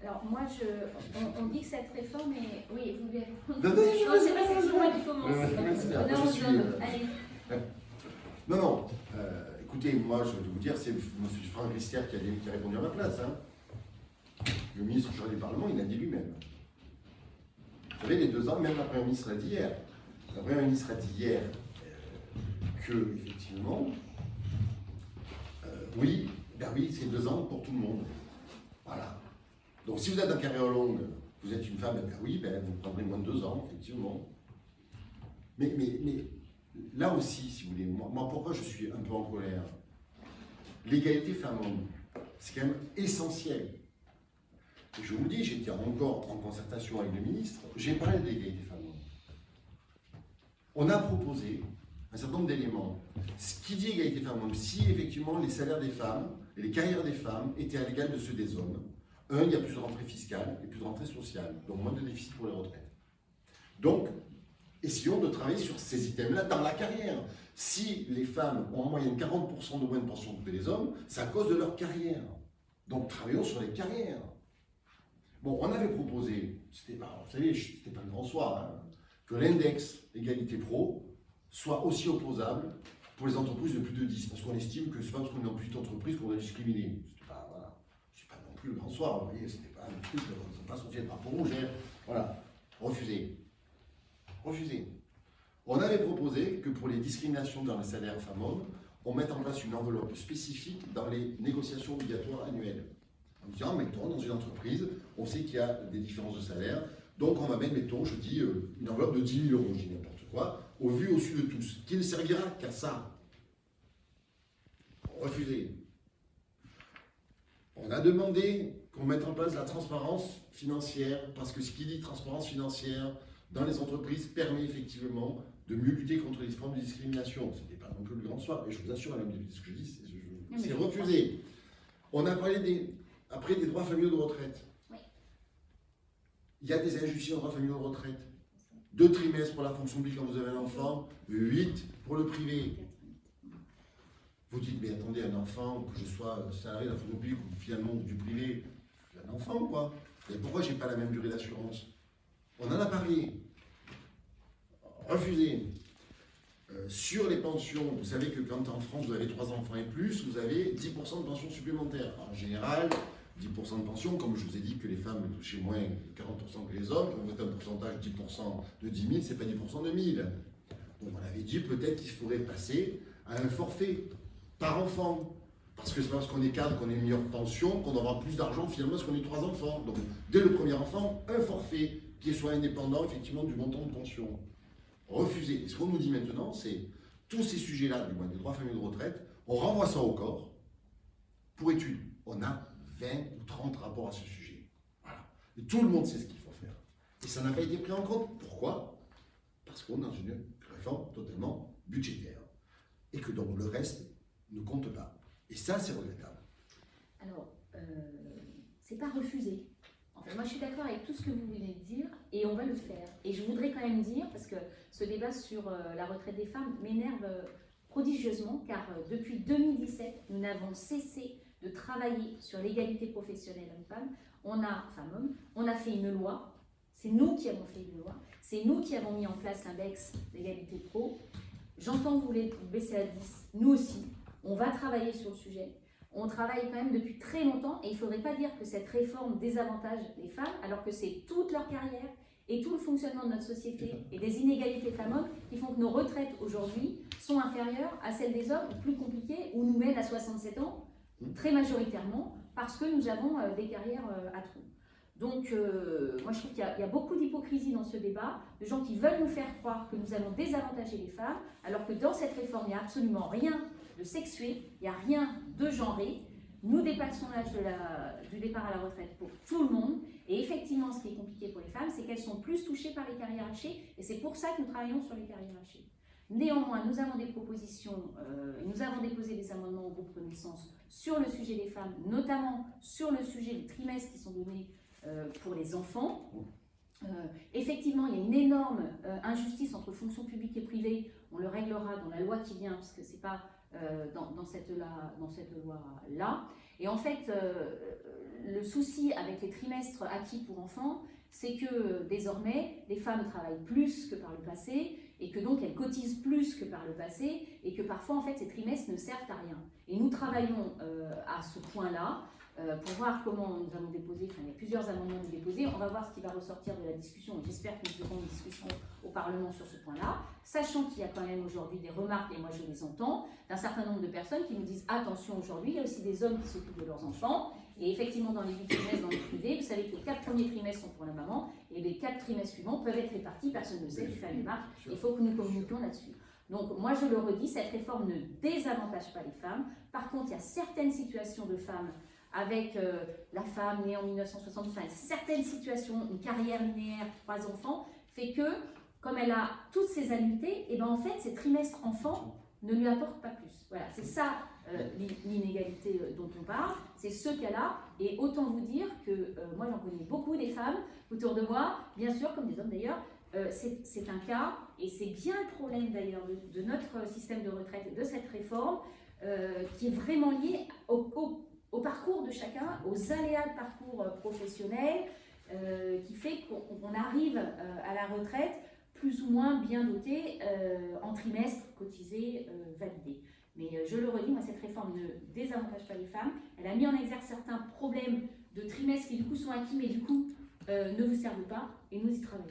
Alors moi, on dit que cette réforme est... Oui, vous voulez... Non, c'est pas c'est moi qui commence. Allez. Non, écoutez, moi je vais vous dire, c'est M. Franck Riester qui a répondu à ma place. Hein. Le ministre chargé du Parlement, il a dit lui-même. Vous savez, les 2 ans, même la Première ministre l'a dit hier. La Première ministre a dit hier que, effectivement, oui, c'est 2 ans pour tout le monde. Voilà. Donc si vous êtes en carrière longue, vous êtes une femme, vous prendrez moins de 2 ans, effectivement. Mais là aussi, si vous voulez, moi pourquoi je suis un peu en colère? L'égalité femmes-hommes, c'est quand même essentiel. Et je vous le dis, j'étais encore en concertation avec le ministre, j'ai parlé de l'égalité femmes-hommes. On a proposé un certain nombre d'éléments. Ce qui dit égalité femmes-hommes, si effectivement les salaires des femmes et les carrières des femmes étaient à l'égal de ceux des hommes, il y a plus de rentrée fiscale et plus de rentrée sociale, donc moins de déficit pour les retraites. Donc, essayons de travailler sur ces items-là dans la carrière. Si les femmes ont en moyenne 40% de moins de pension que les hommes, c'est à cause de leur carrière. Donc, travaillons sur les carrières. Bon, on avait proposé, c'était pas le grand soir, hein, que l'index égalité pro soit aussi opposable pour les entreprises de plus de 10, parce qu'on estime que c'est pas parce qu'on est en petite entreprise qu'on doit discriminer. C'est pas non plus le grand soir, vous voyez, c'était pas un truc, c'est pas sorti de drapeau rouge, hein. Voilà, refusé. Refusé. On avait proposé que pour les discriminations dans les salaires femmes-hommes, on mette en place une enveloppe spécifique dans les négociations obligatoires annuelles. En disant, mettons, dans une entreprise, on sait qu'il y a des différences de salaire, donc on va mettre, mettons, je dis, une enveloppe de 10 000 €, je dis n'importe quoi, au vu au su de tous, qui ne servira qu'à ça. Refusé. On a demandé qu'on mette en place la transparence financière, parce que ce qui dit transparence financière dans les entreprises permet effectivement de mieux lutter contre les formes de discrimination. Ce n'était pas non plus le grand soir, et je vous assure, madame députée, ce que je dis, c'est refusé. On a parlé après des droits familiaux de retraite. Oui. Il y a des injustices en droits familiaux de retraite. 2 trimestres pour la fonction publique quand vous avez un enfant, 8 pour le privé. Vous dites, mais attendez, un enfant, que je sois salarié de la fonction publique ou finalement du privé, je suis un enfant, quoi. Et pourquoi je n'ai pas la même durée d'assurance? On en a parlé. Refusé. Sur les pensions, vous savez que quand en France vous avez 3 enfants et plus, vous avez 10% de pension supplémentaire. En général, 10% de pension, comme je vous ai dit que les femmes touchaient moins 40% que les hommes, quand vous êtes un pourcentage 10% de 10 000, c'est pas 10% de 1000. Donc on avait dit peut-être qu'il faudrait passer à un forfait par enfant. Parce que c'est pas parce qu'on est cadre qu'on ait une meilleure pension qu'on aura plus d'argent finalement parce qu'on ait 3 enfants. Donc dès le premier enfant, un forfait qui soit indépendant effectivement du montant de pension. Refusé. Et ce qu'on nous dit maintenant, c'est tous ces sujets-là, du moins des droits familiaux de retraite, on renvoie ça au corps pour étude. On a 20 ou 30 rapports à ce sujet. Voilà. Et tout le monde sait ce qu'il faut faire. Et ça n'a pas été pris en compte. Pourquoi? Parce qu'on est dans une réforme totalement budgétaire. Et que donc le reste ne compte pas. Et ça, c'est regrettable. Alors, c'est pas refusé. Enfin, moi, je suis d'accord avec tout ce que vous venez de dire, et on va le faire. Et je voudrais quand même dire, parce que ce débat sur la retraite des femmes m'énerve prodigieusement, car depuis 2017, nous n'avons cessé de travailler sur l'égalité professionnelle homme-femme. Femme-homme, on a fait une loi, c'est nous qui avons fait une loi, c'est nous qui avons mis en place l'index d'égalité pro. J'entends que vous voulez baisser à 10, nous aussi, on va travailler sur le sujet. On travaille quand même depuis très longtemps et il ne faudrait pas dire que cette réforme désavantage les femmes alors que c'est toute leur carrière et tout le fonctionnement de notre société et des inégalités femmes-hommes qui font que nos retraites aujourd'hui sont inférieures à celles des hommes, plus compliquées, ou nous mènent à 67 ans, très majoritairement, parce que nous avons des carrières à trous. Donc, moi je trouve qu'il y a beaucoup d'hypocrisie dans ce débat, de gens qui veulent nous faire croire que nous allons désavantager les femmes, alors que dans cette réforme, il n'y a absolument rien de sexué, il n'y a rien de genré. Nous dépassons l'âge du départ à la retraite pour tout le monde. Et effectivement, ce qui est compliqué pour les femmes, c'est qu'elles sont plus touchées par les carrières hachées. Et c'est pour ça que nous travaillons sur les carrières hachées. Néanmoins, nous avons des propositions, nous avons déposé des amendements au groupe Renaissance sur le sujet des femmes, notamment sur le sujet des trimestres qui sont donnés pour les enfants. Effectivement, il y a une énorme injustice entre fonction publique et privée. On le réglera dans la loi qui vient, parce que ce n'est pas dans cette loi-là. Et en fait, le souci avec les trimestres acquis pour enfants, c'est que désormais, les femmes travaillent plus que par le passé, et que donc elles cotisent plus que par le passé, et que parfois, en fait, ces trimestres ne servent à rien. Et nous travaillons à ce point-là, pour voir comment nous allons déposer, enfin il y a plusieurs amendements à déposer, on va voir ce qui va ressortir de la discussion, et j'espère que nous aurons une discussion au Parlement sur ce point-là, sachant qu'il y a quand même aujourd'hui des remarques, et moi je les entends, d'un certain nombre de personnes qui nous disent attention aujourd'hui, il y a aussi des hommes qui s'occupent de leurs enfants, et effectivement dans les 8 trimestres, dans le privé, vous savez que les 4 premiers trimestres sont pour la maman, et les 4 trimestres suivants peuvent être répartis, personne ne sait, tu fais une remarque, il faut que nous communiquions là-dessus. Donc moi je le redis, cette réforme ne désavantage pas les femmes, par contre il y a certaines situations de femmes avec la femme née en 1965, certaines situations, une carrière linéaire, 3 enfants, fait que, comme elle a toutes ces annuités, et ben en fait, ces trimestres enfants ne lui apportent pas plus. Voilà, c'est ça l'inégalité dont on parle, c'est ce qu'elle a, et autant vous dire que moi j'en connais beaucoup des femmes autour de moi, bien sûr, comme des hommes d'ailleurs, c'est un cas, et c'est bien le problème d'ailleurs de notre système de retraite et de cette réforme, qui est vraiment lié au parcours de chacun, aux aléas de parcours professionnel, qui fait qu'on arrive à la retraite plus ou moins bien doté en trimestre cotisé, validé. Mais je le redis, moi cette réforme ne désavantage pas les femmes, elle a mis en exergue certains problèmes de trimestres qui du coup sont acquis mais du coup ne vous servent pas et nous y travaillons.